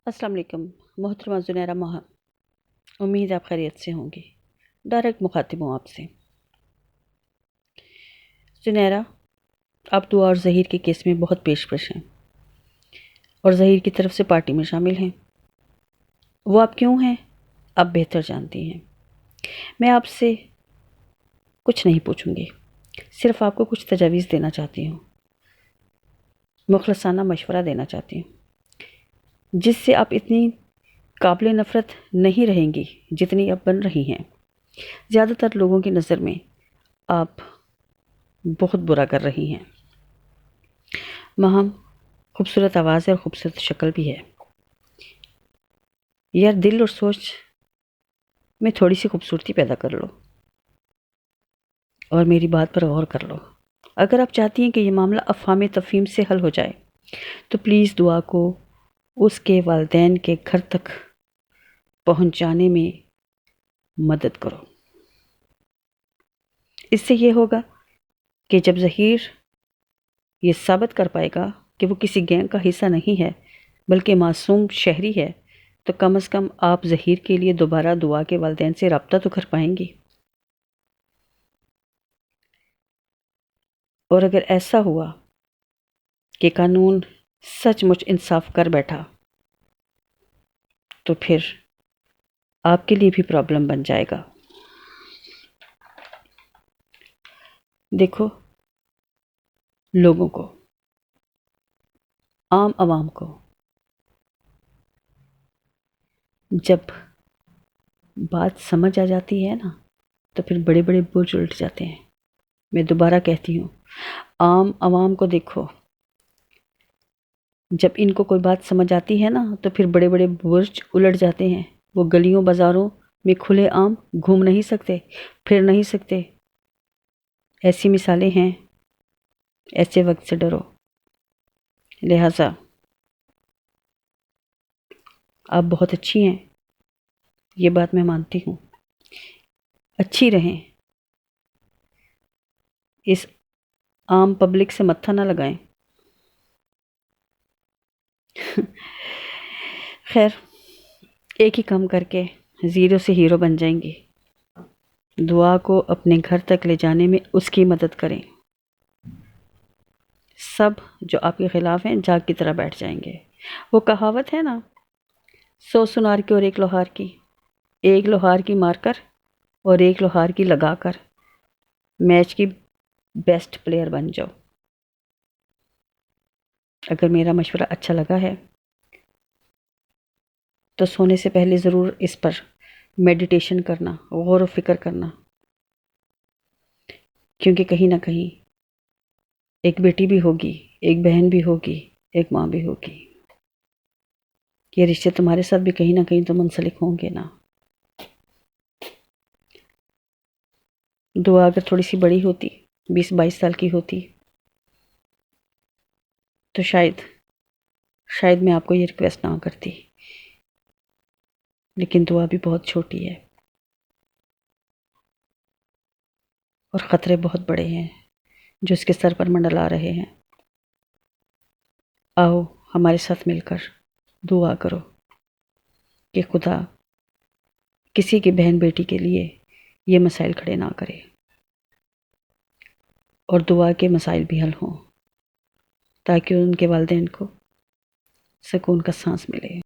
अस्सलाम वालेकुम मोहतरमा ज़ुनैरा महा। उम्मीद आप खैरियत से होंगी। डायरेक्ट मुखातिब हूँ आपसे। ज़ुनैरा, आप दुआ और ज़हीर के केस में बहुत पेश हैं और ज़हीर की तरफ से पार्टी में शामिल हैं। वो आप क्यों हैं, आप बेहतर जानती हैं। मैं आपसे कुछ नहीं पूछूंगी, सिर्फ आपको कुछ तजावीज़ देना चाहती हूँ, मुखलसाना मशवरा देना चाहती हूँ, जिससे आप इतनी काबिल नफ़रत नहीं रहेंगी जितनी अब बन रही हैं। ज़्यादातर लोगों की नज़र में आप बहुत बुरा कर रही हैं। महम खूबसूरत आवाज़ है और ख़ूबसूरत शक्ल भी है। यार, दिल और सोच में थोड़ी सी खूबसूरती पैदा कर लो और मेरी बात पर गौर कर लो। अगर आप चाहती हैं कि ये मामला अफ़हाम तफ़हीम से हल हो जाए तो प्लीज़ दुआ को उसके वालिदैन के घर तक पहुंचाने में मदद करो। इससे ये होगा कि जब ज़हीर ये साबित कर पाएगा कि वो किसी गैंग का हिस्सा नहीं है बल्कि मासूम शहरी है, तो कम से कम आप ज़हीर के लिए दोबारा दुआ के वालिदैन से रब्ता तो कर पाएंगी। और अगर ऐसा हुआ कि कानून सचमुच इंसाफ कर बैठा तो फिर आपके लिए भी प्रॉब्लम बन जाएगा। देखो, लोगों को, आम आवाम को जब बात समझ आ जाती है ना, तो फिर बड़े बड़े बोझ उलट जाते हैं। मैं दोबारा कहती हूँ, आम आवाम को देखो, जब इनको कोई बात समझ आती है ना तो फिर बड़े बड़े बोझ उलट जाते हैं। वो गलियों बाज़ारों में खुले आम घूम नहीं सकते, फिर नहीं सकते। ऐसी मिसालें हैं। ऐसे वक्त से डरो। लिहाजा आप बहुत अच्छी हैं, ये बात मैं मानती हूँ। अच्छी रहें, इस आम पब्लिक से मत्था ना लगाएं। खैर, एक ही काम करके ज़ीरो से हीरो बन जाएंगी। दुआ को अपने घर तक ले जाने में उसकी मदद करें। सब जो आपके ख़िलाफ़ हैं जाग की तरह बैठ जाएंगे। वो कहावत है ना, 100 सुनार की और एक लोहार की, एक लोहार की मारकर और एक लोहार की लगाकर मैच की बेस्ट प्लेयर बन जाओ। अगर मेरा मशवरा अच्छा लगा है तो सोने से पहले ज़रूर इस पर मेडिटेशन करना, गौर व फिक्र करना, क्योंकि कहीं ना कहीं एक बेटी भी होगी, एक बहन भी होगी, एक माँ भी होगी। ये रिश्ते तुम्हारे साथ भी कहीं ना कहीं तो मुंसलिक होंगे ना। दुआ अगर थोड़ी सी बड़ी होती, 20-22 साल की होती, तो शायद मैं आपको ये रिक्वेस्ट ना करती। लेकिन दुआ भी बहुत छोटी है और ख़तरे बहुत बड़े हैं जो इसके सर पर मंडला रहे हैं। आओ हमारे साथ मिलकर दुआ करो कि खुदा किसी की बहन बेटी के लिए ये मसाइल खड़े ना करे और दुआ के मसाइल भी हल हों, ताकि उनके वालिदैन को सुकून का सांस मिले।